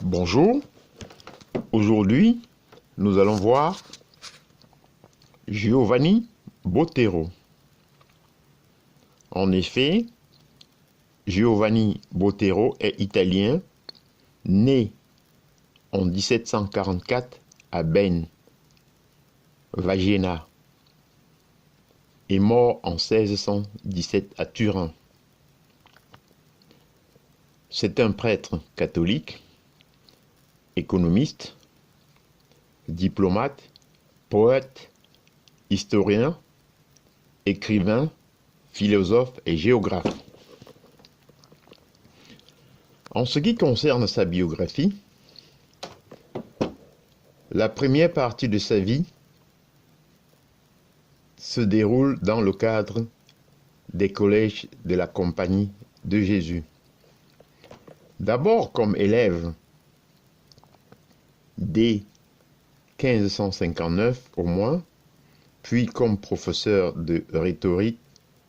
Bonjour, aujourd'hui nous allons voir Giovanni Botero. En effet, Giovanni Botero est italien, né en 1744 à Ben, Vagena, et mort en 1617 à Turin. C'est un prêtre catholique, économiste, diplomate, poète, historien, écrivain, philosophe et géographe. En ce qui concerne sa biographie, la première partie de sa vie se déroule dans le cadre des collèges de la Compagnie de Jésus. D'abord comme élève dès 1559 au moins, puis comme professeur de rhétorique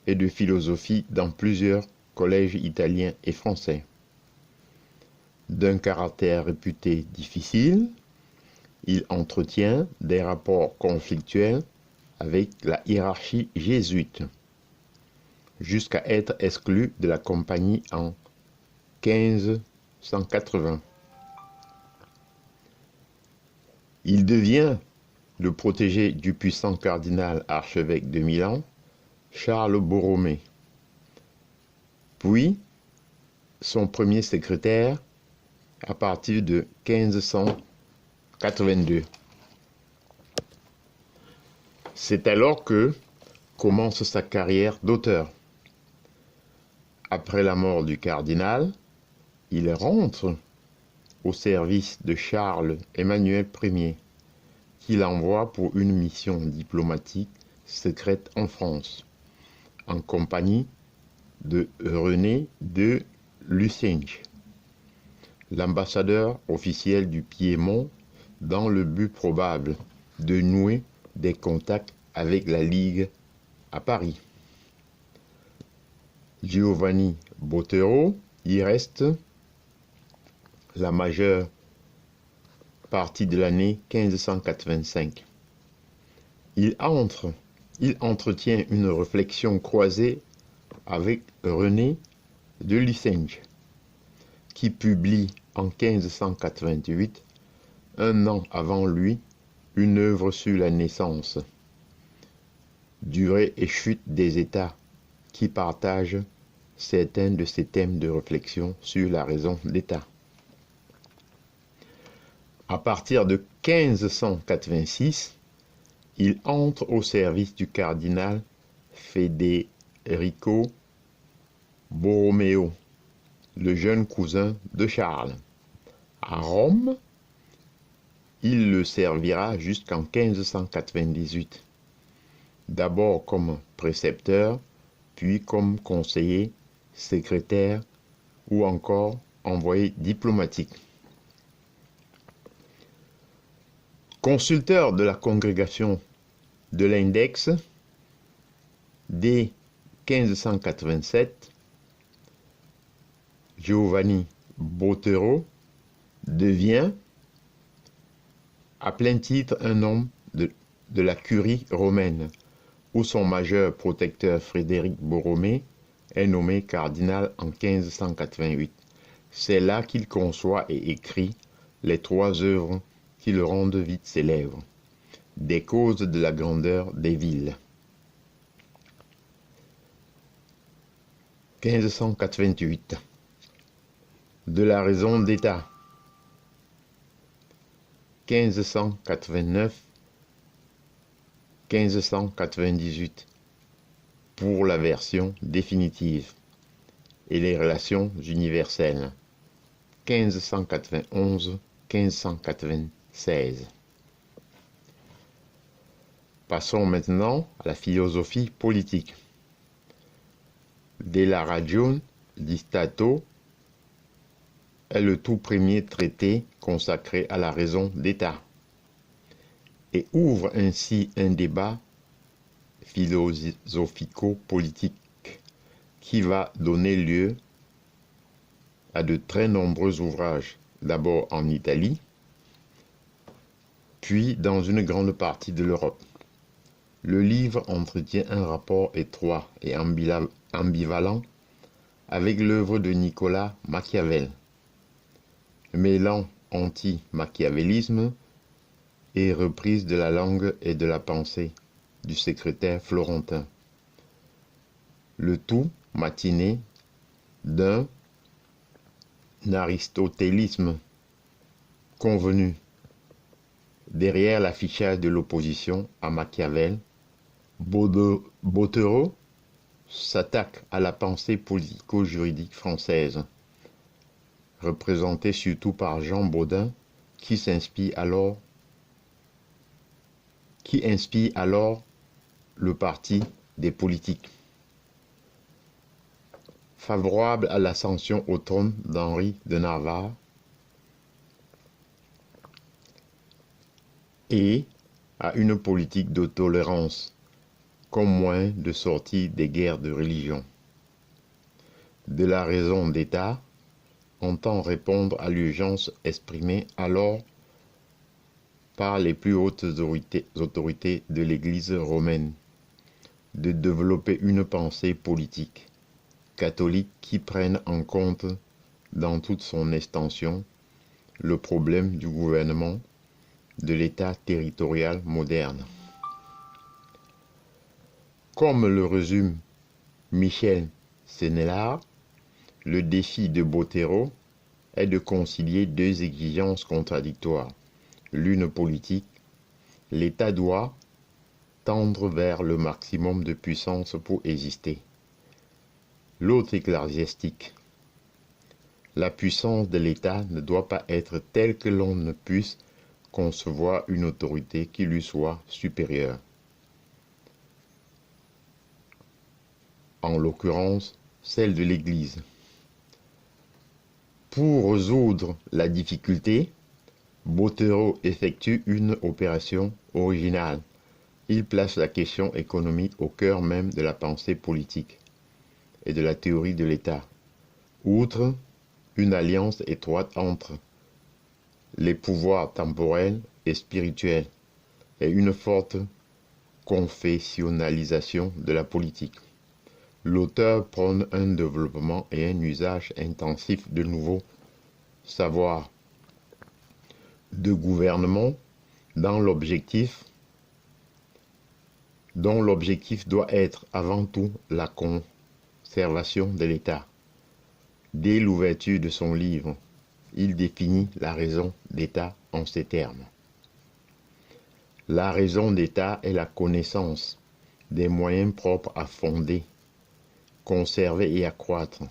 et de philosophie dans plusieurs collèges italiens et français. D'un caractère réputé difficile, il entretient des rapports conflictuels avec la hiérarchie jésuite, jusqu'à être exclu de la compagnie en 1580. Il devient le protégé du puissant cardinal archevêque de Milan, Charles Borromée, puis son premier secrétaire à partir de 1582. C'est alors que commence sa carrière d'auteur. Après la mort du cardinal, il rentre au service de Charles Emmanuel Ier, qui l'envoie pour une mission diplomatique secrète en France, en compagnie de René de Lusignan, l'ambassadeur officiel du Piémont, dans le but probable de nouer des contacts avec la Ligue à Paris. Giovanni Botero y reste la majeure partie de l'année 1585. Il entretient une réflexion croisée avec René de Lusignan, qui publie en 1588, un an avant lui, une œuvre sur la naissance, durée et chute des États, qui partage certains de ses thèmes de réflexion sur la raison d'État. À partir de 1586, il entre au service du cardinal Federico Borromeo, le jeune cousin de Charles. À Rome, il le servira jusqu'en 1598, d'abord comme précepteur, puis comme conseiller, secrétaire ou encore envoyé diplomatique. Consulteur de la congrégation de l'Index, dès 1587, Giovanni Botero devient à plein titre un homme de la curie romaine, où son majeur protecteur Frédéric Borromée est nommé cardinal en 1588. C'est là qu'il conçoit et écrit les 3 œuvres qui le rendent vite célèbre: Des causes de la grandeur des villes. 1588. De la raison d'État. 1589-1598 pour la version définitive, et les relations universelles. 1591-1596. Passons maintenant à la philosophie politique. Della Ragione di Stato est le tout premier traité consacré à la raison d'État et ouvre ainsi un débat philosophico-politique qui va donner lieu à de très nombreux ouvrages d'abord en Italie, puis dans une grande partie de l'Europe. Le livre entretient un rapport étroit et ambivalent avec l'œuvre de Nicolas Machiavel, mêlant anti-machiavélisme et reprise de la langue et de la pensée du secrétaire florentin. Le tout matiné d'un aristotélisme convenu. Derrière l'affichage de l'opposition à Machiavel, Botero s'attaque à la pensée politico-juridique française, représentée surtout par Jean Bodin, qui inspire alors le parti des politiques. Favorable à l'ascension au trône d'Henri de Navarre et à une politique de tolérance comme moyen de sortir des guerres de religion. De la raison d'État entend répondre à l'urgence exprimée alors par les plus hautes autorités de l'Église romaine de développer une pensée politique catholique qui prenne en compte dans toute son extension le problème du gouvernement de l'État territorial moderne. Comme le résume Michel Sénélard, le défi de Botero est de concilier deux exigences contradictoires. L'une politique, l'État doit tendre vers le maximum de puissance pour exister. L'autre ecclésiastique, la puissance de l'État ne doit pas être telle que l'on ne puisse concevoir une autorité qui lui soit supérieure. En l'occurrence, celle de l'Église. Pour résoudre la difficulté, Botero effectue une opération originale. Il place la question économique au cœur même de la pensée politique et de la théorie de l'État. Outre une alliance étroite entre les pouvoirs temporels et spirituels et une forte confessionnalisation de la politique, l'auteur prône un développement et un usage intensif de nouveaux savoirs de gouvernement dont l'objectif doit être avant tout la conservation de l'État. Dès l'ouverture de son livre, il définit la raison d'État en ces termes. La raison d'État est la connaissance des moyens propres à fonder, conserver et accroître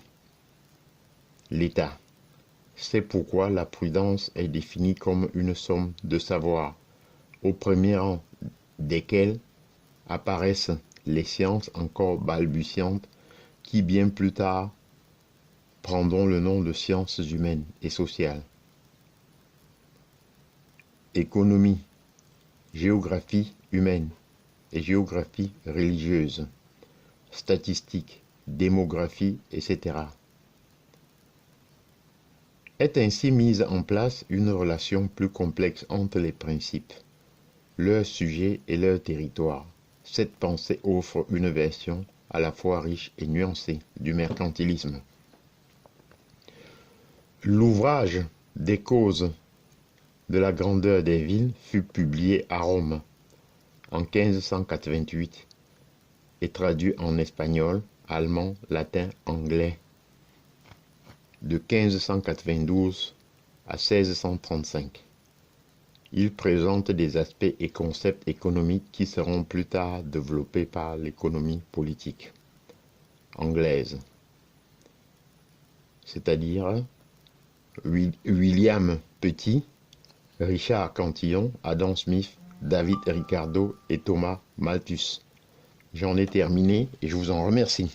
l'État. C'est pourquoi la prudence est définie comme une somme de savoirs, au premier rang desquels apparaissent les sciences encore balbutiantes qui bien plus tard prendront le nom de sciences humaines et sociales. Économie, géographie humaine et géographie religieuse, statistique, démographie, etc. Est ainsi mise en place une relation plus complexe entre les principes, leurs sujets et leur territoire. Cette pensée offre une version à la fois riche et nuancée du mercantilisme. L'ouvrage des causes de la grandeur des villes fut publié à Rome en 1588 et traduit en espagnol, allemand, latin, anglais de 1592 à 1635. Il présente des aspects et concepts économiques qui seront plus tard développés par l'économie politique anglaise, c'est-à-dire William Petit, Richard Cantillon, Adam Smith, David Ricardo et Thomas Malthus. J'en ai terminé et je vous en remercie.